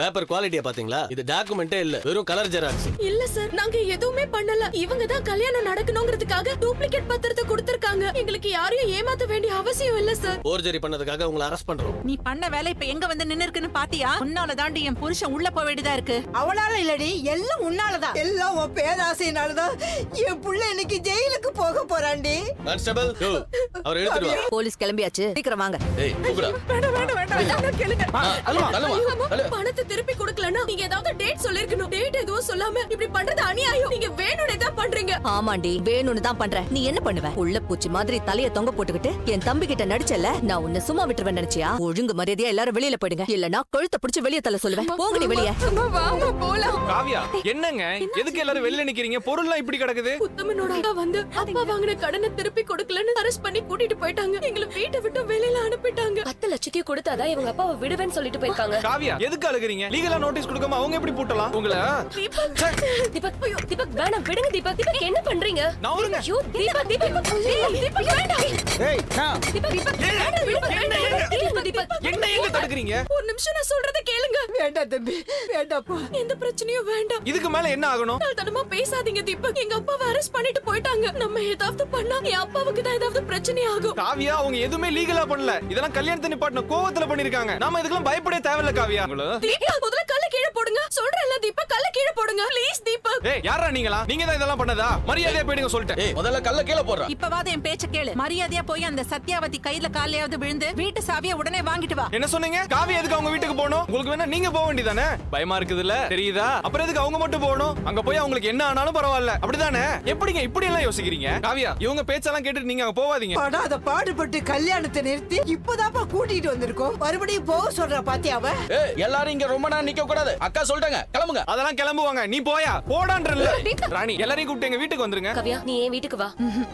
Paper குவாலிட்டியை பாத்தீங்களா? இது டாக்குமெண்டே இல்ல, வெறும் கலர் ஜெராக்ஸ். இல்ல சார், நாங்க எதுவுமே பண்ணல. இவங்க தான் கல்யாணம் நடக்கணும்ங்கிறதுக்காக டூப்ளிகேட் பத்திரத்தை கொடுத்திருக்காங்க. எங்களுக்கு யாரையும் ஏமாத்த வேண்டிய அவசியம் இல்ல சார். போர்ஜரி பண்ணதுக்காக உங்களை அரெஸ்ட் பண்றோம். நீ பண்ண வேலை இப்ப எங்க வந்து நின்னு இருக்குன்னு பாத்தியா? உன்னால தாண்டி என் புருஷன் உள்ள போக வேண்டியதா இருக்கு. அவளால இல்லடி, எல்லாம் உன்னாலதான். எல்லாம் உன் பேராசையினாலதான் என் புள்ள இன்னைக்கு ஜெயிலுக்கு போக போறாண்டி. கான்ஸ்டபிள், அவர் எடுத்துட்டு வா. போலீஸ் கிளம்பியாச்சு, சீக்கிரம் வாங்க. ஏய், கூப்பிடா. வேண்டாம், கேளுங்க. அல்மா, பணத்தை திருப்பி கொடுக்கலனா நீங்க ஏதாவது டேட் சொல்லிருக்கணும். டேட் எதுவும் சொல்லாம இப்படி பண்றது அநியாயம். நீங்க வேணும்னே தான் பண்றீங்க. ஆமாண்டி, வேணும்னு தான் பண்றேன். நீ என்ன பண்ணுவ? உள்ள பூச்சி மாதிரி தலைய தொங்க போட்டுக்கிட்டு என் தம்பி கிட்ட நடிச்சல, நான் உன்னை சும்மா விட்டுருவேன் நினைச்சியா? ஒழுங்கு மரியாதையா எல்லாரும் வெளியில போயிடுங்க, இல்லனா கழுத்தை பிடிச்சு வெளிய தள்ள சொல்லுவேன். போங்கடி வெளிய. வாங்க போலாம். காவியா, என்னங்க எதுக்கு எல்லாரும் வெளில நிக்கிறீங்க? பொருள்லாம் இப்படி கிடக்குது. உத்தமனோட அக்கா வந்து அப்பா வாங்கின கடனை திருப்பி கொடுக்கலன்னு அரெஸ்ட் பண்ணி கூட்டிட்டு போயிட்டாங்க. எங்களை வீட்டை விட்டு வெளியில அனுப்பிட்டாங்க. 10 லட்சத்தையும் கொடுத்தாதான் இவங்க அப்பாவை விடுவேன்னு சொல்லிட்டு போயிருக்காங்க. காவியா, எதுக்கு அழுகுறீங்க? லீகலா நோட்டீஸ் கொடுக்காம அவங்க எப்படி பூட்டலாம் உங்களை? தீபக், ஐயோ, தீபக் வேணாம், விடுங்க தீபக். தீபக் என்ன பண்றீங்க? நவுருங்க. ஐயோ, தீபக், தீபக், தீபக் வேண்டாம். ஏய், நான் தீபக், தீபக் வேண்டாம், விடுங்க, வேண்டாம். தீபக், என்ன எங்க தடுக்குறீங்க? ஒரு நிமிஷம் நான் சொல்றத கேளுங்க. வேண்டாம் தம்பி, வேண்டாப்பா. எந்த பிரச்சனையும் வேண்டாம். இதுக்கு மேல என்ன ஆகணும்? தனமா பேசாதீங்க தீபக். எங்க அப்பாவை அரெஸ்ட் பண்ணிட்டு போயிட்டாங்க. நம்ம ஏதாவது பண்ணா என் அப்பாவுக்கு தான் ஏதாவது பிரச்சனை ஆகும். காவியா, அவங்க எதுவுமே லீகலா பண்ணல. இதெல்லாம் கல்யாணத்தை நிப்பாட்டின கோவத்துல பண்ணிருக்காங்க. நாம இதுக்கெல்லாம் பயப்படவே தேவையில்ல காவியா. தீபக், முதல்ல கல்ல கீழே போடுங்க. சொல்றேன்ல தீபக், கல்ல கீழே போடுங்க ப்ளீஸ் தீபக். ஏய், யாரா நீங்களா? நீங்க தான் இதெல்லாம் பண்ணதா? மரியாதையா போயிடுங்க சொல்லிட்டேன். ஏய், முதல்ல கல்ல கீழ போடுறா. இப்பவாது என் பேச்ச கேளு. மரியாதையா போய் அந்த சத்யாவதி கையில காலையாவது விழுந்து வீட்டு சாவியை உடனே வாங்கிட்டு வா. என்ன சொன்னீங்க? காவியா எதுக்கு அவங்க வீட்டுக்கு போகணும்? உங்களுக்கு வேணா நீங்க போக வேண்டியதானே? பயமா இருக்குதுல்ல, தெரியுதா? அப்புறம் எதுக்கு அவங்க மட்டும் போகணும்? அங்க போய் அவங்களுக்கு என்ன ஆனாலும் பரவாயில்ல, அப்படிதானே? எப்படிங்க இப்படி எல்லாம் யோசிக்கிறீங்க? காவியா, இவங்க பேச்செல்லாம் கேட்டுட்டு நீங்க அங்க போவாதீங்க. படாத பாடுபட்டு கல்யாணத்தை நிறுத்தி இப்பதாப்பா கூட்டிட்டு வந்திருக்கோம். மறுபடியும் போக சொல்றா பாத்தியாவ? ஏய், எல்லாரும் இங்க ரொம்ப நேரம் நிக்க கூடாது. அக்கா சொல்லிட்டாங்க, கிளம்புங்க. அதெல்லாம் கிளம்புவாங்க, நீ போயா போடான்றல்ல. ராணி, எல்லாரையும் கூப்பிட்டு எங்க வீட்டுக்கு வந்துருங்க. கவ்யா, நீ என் வீட்டுக்கு வா.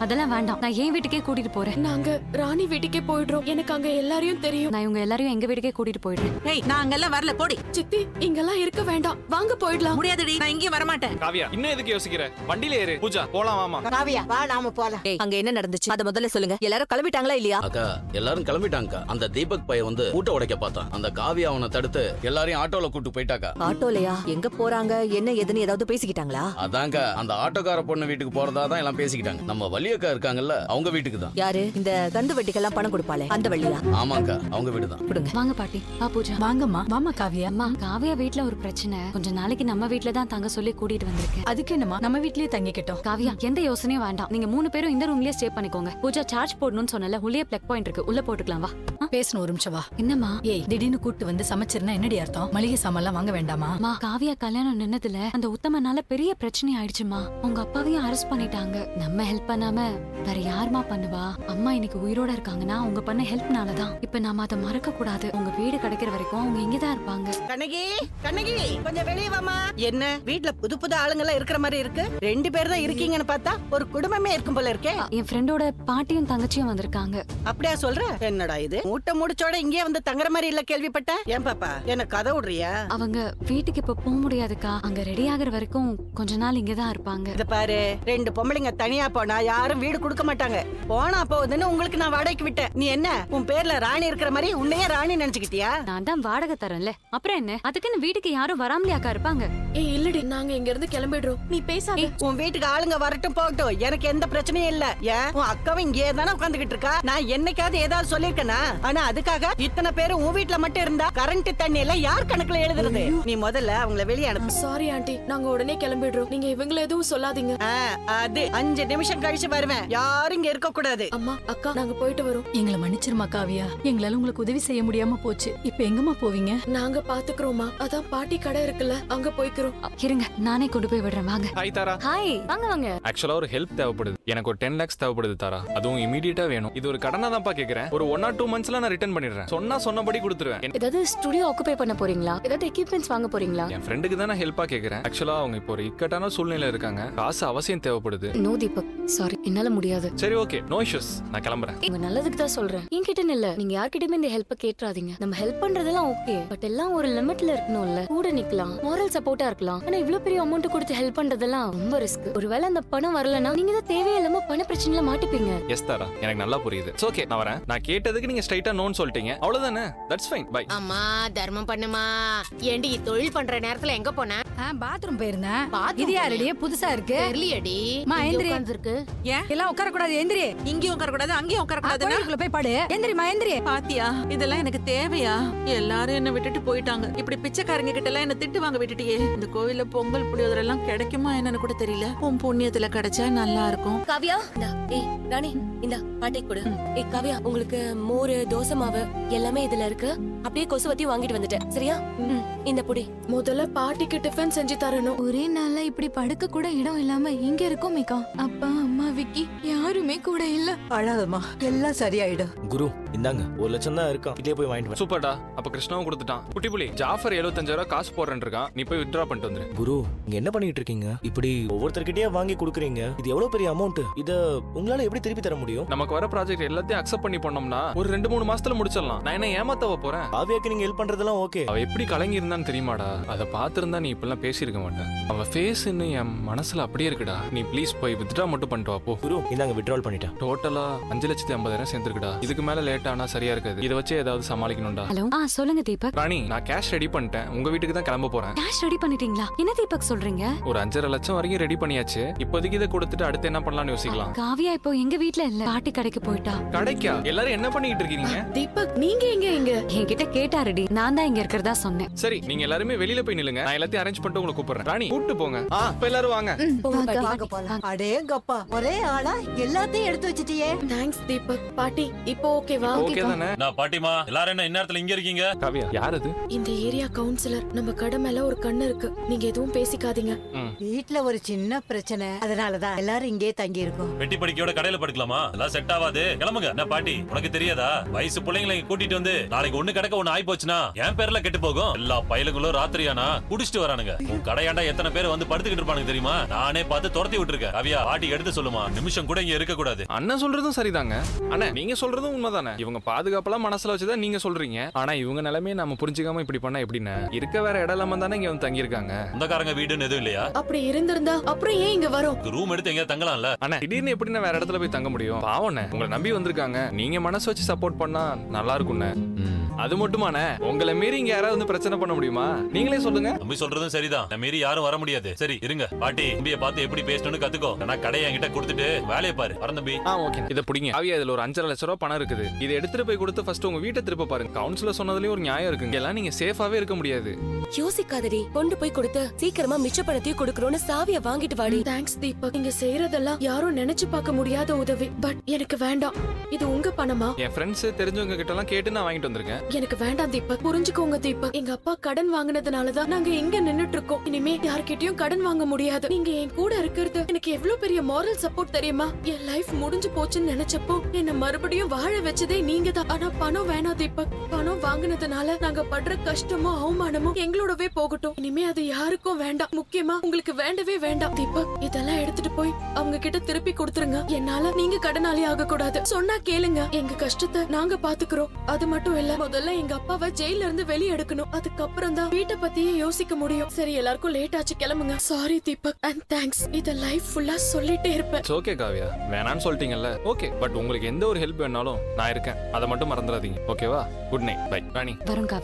அதெல்லாம் வேண்டாம், நான் என் வீட்டுக்கே கூட்டிட்டு போறேன். நாங்க ராணி வீட்டுக்கே போயிடுறோம். எனக்கு அங்க எல்லாரையும் தெரியும். நான் இவங்க எல்லாரையும் எங்க வீட்டுக்கே கூட்டிட்டு போயிடுறேன். ஏய், நான் அங்கெல்லாம் வரல, போடி. சித்தி, இங்கெல்லாம் இருக்க வேண்டாம். வாங்க போயிடலாம். முடியாதுடி, நான் இங்கேயும் வரமாட்டேன். காவியா, இன்னும் எதுக்கு யோசிக்கிற? வண்டியில ஏறு. பூஜா, போலாம் வாமா. காவியா, வா நாம போலாம். ஏய், அங்க என்ன நடந்துச்சு அத முதல்ல சொல்லுங்க. எல்லாரும் கிளம்பிட்டாங்களா இல்லையா? அக்கா, எல்லாரும் கிளம்பிட்டாங்க. அந்த தீபக் பையன் வந்து மூட்டை உடைக்க பார்த்தான். அந்த காவியா அவனை தடுத்து எல்லாரையும் ஆட்டோல கூட்டு போயிட்டாக்கா. ஆட்டோலயா? எங்க போறாங்க, என்ன ஏதுன்னு ஏதாவது பேசிக்கிட்டாங்களா? அதாங்க, அந்த ஆட்டோக்கார பொண்ணு வீட்டுக்கு போறதா தான் எல்லாம் பேசிக்கிட்டாங்க. நம்ம வள்ளியக்கா இருக்காங்கல்ல, அவங்க வீட்டுக்கு தான். யாரு? இந்த கந்து வெட்டிக்கெல்லாம் பணம் கொடுப்பாளே அந்த வழியா? ஆமாக்கா, அவங்க வீடு தான். கொடுங்க. வாங்க பாட்டி. வா பூஜா. வாங்கம்மா. வாமா காவியா. அம்மா, காவியா வீட்ல ஒரு பிரச்சனை. கொஞ்ச நாளைக்கு நம்ம வீட்ல தான் தங்க சொல்லி கூட்டிட்டு வந்திருக்கேன். அதுக்கு என்னமா, நம்ம வீட்லயே தங்கிக்கிட்டோம். காவியா, எந்த யோசனையும் வேண்டாம். நீங்க 3 பேரும் இந்த ரூம்லயே ஸ்டே பண்ணிக்கோங்க. பூஜா, சார்ஜ் போடணும்னு சொன்னல, உள்ளே பிளக் பாயிண்ட் இருக்கு, உள்ள போட்டுக்கலாம். வா. பேசணும், ஒரு நிமிஷம் வா. என்னம்மா? ஏய், திடீர்னு கூட்டு வந்து சமைச்சிருந்தா என்னடி அர்த்தம்? மளிகை சாமான்லாம் வாங்க வேண்டாமா? அம்மா, காவியா கல்யாணம் நின்னதுல அந்த உத்தமனால பெரிய பிரச்சனை ஆயிடுச்சுமா. உங்க அப்பாவையும் அரெஸ்ட் பண்ணிட்டாங்க. நம்ம ஹெல்ப் பண்ணாம வேற யாருமா பண்ணுவா? அம்மா இன்னைக்கு உயிரோட இருக்காங்கன்னா உங்க பண்ண ஹெல்ப்னாலதான். இப்ப நாம அதை மறக்க கூடாது. உங்க வீடு கிடைக்கிற வரைக்கும் அவங்க இங்கதான் இருப்பாங்க. கண்ணகி, கண்ணகி, கொஞ்சம் வெளியே வாமா. என்ன வீட்ல புது புது ஆளுங்க எல்லாம் இருக்கிற மாதிரி இருக்கு? 2 பேர் தான் இருக்கீங்கன்னு பார்த்தா ஒரு குடும்பமே இருக்கும் போல இருக்கே. என் ஃப்ரெண்டோட பாட்டியும் தங்கச்சியும் வந்திருக்காங்க. அப்படியா சொல்ற? என்னடா இது, மூட்டை முடிச்சோட இங்கே வந்து தங்குற மாதிரி இல்ல கேள்விப்பட்டேன். ஏன் பாப்பா, என்ன கதை விடுறியா? அவங்க வீட்டுக்கு இப்ப போக முடியாதுக்கா. அங்க ரெடி ஆகுற வரைக்கும் கொஞ்ச நாள் இங்கதான் இருப்பாங்க. இத பாரு, 2 பொம்பளைங்க தனியா போனா யாரும் வீடு கொடுக்க மாட்டாங்க. போனா போகுதுன்னு உங்களுக்கு நான் வாடகைக்கு விட்டேன். நீ என்ன உன் பேர்ல ராணி இருக்கிற மாதிரி உன்னையே ராணி நினைச்சுக்கிட்டியா? நான் தான் வாடகை தரேன்ல, அப்புறம் என்ன? அதுக்குன்னு வீட்டுக்கு யாரும் வராமலையாக்கா இருப்பாங்க. ஏய் இல்லடி, நாங்க இங்க இருந்து கிளம்பிடுறோம். நீ பேசாத. உன் வீட்டுக்கு ஆளுங்க வரட்டும் போகட்டும், எனக்கு எந்த பிரச்சனையும் இல்ல. ஏன் உன் அக்காவும் இங்கே தானே உட்காந்துக்கிட்டு இருக்கா? நான் என்னைக்காவது ஏதாவது சொல்லிருக்கேனா? ஆனா அதுக்காக இத்தனை பேரும் உன் வீட்டுல மட்டும் இருந்தா கரண்ட் தண்ணி எல்லாம் யார் கணக்குல எழுதுறது? நீ முதல்ல அவங்கள வெளியே அனுப்பு. சாரி ஆண்டி, நாங்க உடனே கிளம்பிடுறோம். நீங்க இவங்கள எதுவும் சொல்லாதீங்க. அது 5 நிமிஷம் கழிச்சு வருவேன். யாரும் இங்க இருக்க கூடாது. அம்மா, அக்கா, நாங்க போயிட்டு வரோம். எங்களை மன்னிச்சிருமா காவியா, எங்களால உங்களுக்கு உதவி செய்ய முடியாம போச்சு. இப்ப எங்கம்மா போவீங்க? நாங்க பாத்துக்கிறோமா. அதான் பாட்டி கடை இருக்குல்ல, அங்க போய்க்கிறோம். இருங்க, நானே கொண்டு போய் விடுறேன். வாங்க. ஹாய் தாரா. ஹாய், வாங்க வாங்க. ஆக்சுவலா ஒரு ஹெல்ப் தேவைப்படுது. எனக்கு ஒரு 10 lakhs தேவைப்படுது தாரா. அதுவும் இமிடியேட்டா வேணும். இது ஒரு கடனா தான்ப்பா கேக்குறேன். ஒரு 1 or 2 monthsல நான் ரிட்டர்ன் பண்ணிடுறேன். சொன்னபடி கொடுத்துருவேன். ஏதாவது ஸ்டுடியோ ஆக்குபை பண்ண போறீங்களா? ஏதாவது எக்யூப்மெண்ட்ஸ் வாங்க போறீங்களா? என் ஃப்ரெண்டுக்கு தான் நான் ஹெல்ப்பா கேக்குறேன். ஆக்சுவலா அவங்க இப்போ ஒரு இக்கட்டான சூழ்நிலையில இருக்காங்க. காசு அவசியம் தேவைப்படுது. நோ தீபக், சாரி, என்னால முடியாது. சரி, ஓகே, நோ இஷ்யூஸ். நான் கிளம்புறேன். உங்க நல்லதுக்கு தான் சொல்றேன். என்கிட்ட இல்ல, நீங்க யார்கிட்டயுமே இந்த ஹெல்ப் கேட்றாதீங்க. நம்ம ஹெல்ப் பண்றதெல்லாம் ஓகே, பட் எல்லாம் ஒரு லிமிட்ல இருக்கணும்ல. கூட நிக்கலாம், மாரல் சப்போர்ட்டா இருக்கலாம். ஆனா இவ்ளோ பெரிய அமௌண்ட் கொடுத்து ஹெல்ப் பண்றதெல்லாம் ரொம்ப ரிஸ்க். ஒருவேளை அந்த பணம் வரலனா நீங்க தான் தேவையில்லாம பண பிரச்சனையில மாட்டிப்பீங்க. எஸ் தாரா, எனக்கு நல்லா புரியுது. ஓகே, நான் வரேன். நான் கேட்டதுக்கு நீங்க ஸ்ட்ரைட் ஸ்ட்ரைட்டா நோன்னு சொல்லிட்டீங்க அவ்வளவுதானே. That's fine. பை. அம்மா தர்மம் பண்ணுமா. ஏண்டி தொழில் பண்ற நேரத்துல எங்க போன? பாத்ரூம் போயிருந்தேன். Bathroom இது யாரடி புதுசா இருக்கு? தெரியலடி. அம்மா, எந்திரி. இருக்கு. ஏன் எல்லாம் உட்கார கூடாது, எந்திரி. இங்கேயும் உட்கார கூடாது அங்கேயும் உட்கார கூடாதுன்னா கோயிலுக்குள்ள போய் பாடு. எந்திரிமா, எந்திரி. பாத்தியா இதெல்லாம் எனக்கு தேவையா? எல்லாரும் என்ன விட்டுட்டு போயிட்டாங்க. இப்படி பிச்சைக்காரங்க கிட்ட எல்லாம் என்ன திட்டு வாங்க விட்டுட்டியே. இந்த கோவில்ல பொங்கல் புளியோதரை எல்லாம் கிடைக்குமா என்னன்னு கூட தெரியல. உன் புண்ணியத்துல கிடைச்சா நல்லா இருக்கும். காவியா இந்தா. ஏய் ராணி இந்தா பாட்டி கொடு. ஏய் காவியா உங்களுக்கு மோர் தோசை மாவு எல்லாமே இதுல இருக்கு. அப்படியே கொசுவத்தி வாங்கிட்டு வந்துட்டேன் சரியா? இந்த புடி. முதல்ல பாட்டிக்கு டிஃபன் செஞ்சு தரணும். ஒரே நாள்ல இப்படி படுக்க கூட இடம் இல்லாம இங்க இருக்கோம் மேக்கா. அப்பா அம்மா விக்கி யாருமே கூட இல்ல. அழாதம்மா, எல்லாம் சரியாயிடும். குரு இந்தாங்க 1 லட்சம் தான் இருக்கான். இதே போய் வாங்கிட்டு வா. சூப்பர்டா. அப்ப கிருஷ்ணாவும் கொடுத்துட்டான். குட்டி புலி ஜாஃபர் 75,000 காசு போடுறேன்னு இருக்கான். நீ போய் வித்ட்ரா பண்ணிட்டு வந்துரு. குரு இங்க என்ன பண்ணிட்டு இருக்கீங்க? இப்படி ஒவ்வொருத்தர்கிட்டயே வாங்கி கொடுக்குறீங்க. இது எவ்வளவு பெரிய அமௌண்ட். இத உங்களால எப்படி திருப்பி தர முடியும்? நமக்கு வர ப்ராஜெக்ட் எல்லாத்தையும் அக்செப்ட் பண்ணி பண்ணோம்னா ஒரு 2-3 மாசத்துல முடிச்சிடலாம். நான் என்ன ஏமாத்தவ போறேன்? காவியாக்கு நீங்க ஹெல்ப் பண்றதெல்லாம் ஓகே. அவ எப்படி கலங்கி இருந்தான்னு தெரியுமாடா? அதை பார்த்திருந்தா நீ இப்பெல்லாம் பேசியிருக்க மாட்டேன். அவ ஃபேஸ் இன்னும் என் மனசுல அப்படியே இருக்குடா. நீ ப்ளீஸ் போய் வித்ட்ரா மட்டும் பண்ணிட்டு வா போ. குரு இந்தாங்க வித்ட்ரால் பண்ணிட்டேன். டோட்டலா 5,50,000 சேர்ந்துருக்குடா. இதுக்கு மேல லேட் ஆனா சரியா இருக்காது. இதை வச்சு ஏதாவது சமாளிக்கணும்டா. ஹலோ சொல்லுங்க தீபக். ராணி நான் கேஷ் ரெடி பண்ணிட்டேன். உங்க வீட்டுக்கு தான் கிளம்ப போறேன். கேஷ் ரெடி பண்ணிட்டீங்களா? என்ன தீபக் சொல்றீங்க? ஒரு 5.5 லட்சம் வரைக்கும் ரெடி பண்ணியாச்சு. இப்போதைக்கு இதை கொடுத்துட்டு அடுத்து என்ன பண்ணலாம்னு யோசிக்கலாம். காவியா இப்போ எங்க வீட்ல இல்ல, பாட்டி கடைக்கு போயிட்டா. கடைக்கா? எல்லாரும் என்ன பண்ணிட்டு இருக்கீங்க? தீபக் நீங்க எங்க இங்க? என்கிட்ட கேட்டாருடி, நான் தான் இங்க இருக்கிறதா சொன்னேன். சரி நீங்க எல்லாருமே வெளியில போய் நில்லுங்க. நான் எல்லாத்தையும் அரேஞ்ச் பண்ணிட்டு உங்களை கூப்பிடுறேன். ராணி கூப்பிட்டு போங்க. இப்ப எல்லாரும் வாங்க. வாங்க போலாம். அடேங்கப்பா, ஒரே ஆளா எல்லாத்தையும் எடுத்து வச்சிட்டியே. தேங்க்ஸ் தீபக். பாட்டி இப்போ ஓகேவா? ஓகே தானே? நான் பாட்டிமா எல்லாரும் என்ன இந்நேரத்துல இங்க இருக்கீங்க? காவியா யார் அது? இந்த ஏரியா கவுன்சிலர். நம்ம கடை மேல ஒரு கண்ணு இருக்கு. நீங்க எதுவும் பேசிக்காதீங்க. வீட்ல ஒரு சின்ன பிரச்சனை, அதனாலதான் எல்லாரும் இங்கே தங்கி இருக்கோம். வெட்டி படிக்கையோட கடையில படுக்கலாமா? எல்லாம் செட் ஆகாது. கிளம்புங்க. என்ன பாட்டி உனக்கு தெரியாதா? வயசு பிள்ளைங்களை இங்க கூட்டிட்டு வந்து நாளைக்கு ஒண்ணு கிடக்க ஒண்ணு ஆயி போச்சுன்னா என் பேர்ல கெட்டு போகும். எல்லா பயலுங்களும் ராத்திரியானா குடிச்சிட்டு வரானுங்க. உன் கடையாண்டா எத்தனை பேர் வந்து படுத்துக்கிட்டு இருப்பானுங்க தெரியுமா? நானே பார்த்து துரத்தி விட்டுருக்கேன். காவியா பாட்டி எடுத்து சொல்லுமா, நிமிஷம் கூட இங்க இருக்க கூடாது. அண்ணன் சொல்றதும் சரிதாங்க. அண்ணா நீங்க சொல்றதும் உண்மைதானே. இவங்க பாதுகாப்பெல்லாம் மனசுல வச்சுதான் நீங்க சொல்றீங்க. ஆனா இவங்க நிலைமையை நம்ம புரிஞ்சுக்காம இப்படி பண்ணா எப்படின்னு? இருக்க வேற இடம் இல்லாம தானே இங்க வந்து தங்கி இருக்காங்க. சொந்தக்காரங்க வீடுன்னு எதுவும் இல்லையா? அப்படி இருந்திருந்தா அப்புறம் ஏன் இங்க வரோம்? ரூம் எடுத்து எங்க தங்கலாம்ல? அண்ணா திடீர்னு எப்படி நான் வேற இடத்துல போய் தங்க முடியும்? பாவண்ணே உங்களை நம்பி வந்திருக்காங்க. நீங்க மனசு வச்சு சப்போர்ட் பண்ணா நல்லா இருக்கும்ண்ணே. அது மட்டுமாண்ணே உங்களை மீறி இங்க யாராவது வந்து பிரச்சனை பண்ண முடியுமா? நீங்களே சொல்லுங்க. தம்பி சொல்றதும் சரிதான். நான் மீறி யாரும் வர முடியாது. சரி இருங்க. பாட்டி தம்பியை பார்த்து எப்படி பேசணும்னு கத்துக்கோ. நான் கடையை என்கிட்ட கொடுத்துட்டு வேலையை பாரு. வரேன் தம்பி. ஓகே இதை பிடிங்க. காவியா இதுல ஒரு 5.5 லட்சம் ரூபாய் பணம் இருக்குது. இதை எடுத்துட்டு போய் கொடுத்து ஃபர்ஸ்ட் உங்க வீட்டை திருப்ப பாருங்க. கவுன்சிலர் சொன்னதுலயும் ஒரு நியாயம் இருக்குங்க. எல்லாம் நீங்க சேஃபாவே இருக்க முடியாது. யோசிக்காதடி, கொண்டு போய் கொடுத்து சீக்கிரமா மிச்ச பணத்தையும் கொடுக்கறோம்னு சாவிய வாங்கிட்டு வாடி. தேங்க்ஸ் தீபக். நீங்க செய்யறதெல்லாம் யாரும் நினைச்சு பார்க்க முடியாத உதவி. பட் எனக்கு வேண்டாம். இது உங்க பணமா? என் ஃப்ரெண்ட்ஸ் தெரிஞ்சவங்க கிட்ட எல்லாம் கேட்டு நான் வாங்கிட்டு வந்திருக்கேன். எனக்கு வேண்டாம் தீபக். புரிஞ்சுக்கோங்க தீபக். எங்க அப்பா கடன் வாங்குனதுனாலதான் நாங்க இங்க நின்னுட்டு இருக்கோம். இனிமே யார்கிட்டயும் கடன் வாங்க முடியாது. நீங்க என் கூட இருக்கிறது எனக்கு எவ்வளவு பெரிய moral சப்போர்ட் தெரியுமா? என் லைஃப் முடிஞ்சு போச்சுன்னு நினைச்சப்போ என்ன மறுபடியும் வாழ வச்சதே நீங்க தான். ஆனா பணம் வேணாம் தீபக். பணம் வாங்குனதுனால நாங்க படுற கஷ்டமும் அவமானமும் எங்களோடவே போகட்டும். இனிமே அது யாருக்கும் வேண்டாம். முக்கியமா உங்களுக்கு வேண்டவே வேண்டாம் தீபக். இதெல்லாம் எடுத்துட்டு போய் அவங்க கிட்ட திருப்பி கொடுத்துருங்க. என்னால நீங்க கடனாளி ஆக கூடாது. சொன்னா கேளுங்க. எங்க கஷ்டத்தை நாங்க பாத்துக்கிறோம். அது மட்டும் இல்ல, முதல்ல எங்க அப்பாவை ஜெயில இருந்து வெளிய எடுக்கணும். அதுக்கப்புறம் தான் வீட்டை பத்தியே யோசிக்க முடியும். சரி எல்லாருக்கும் லேட் ஆச்சு, கிளம்புங்க. Sorry Deepak and thanks. இத லைஃப் ஃபுல்லா சொல்லிட்டே இருப்பேன். ஓகே காவியா வேணான்னு சொல்லிட்டீங்கல்ல. ஓகே பட் உங்களுக்கு எந்த ஒரு ஹெல்ப் வேணாலும் நான் இருக்கேன். அதை மட்டும் மறந்துடாதீங்க. ஓகேவா? Good night. பை ராணி. வரும்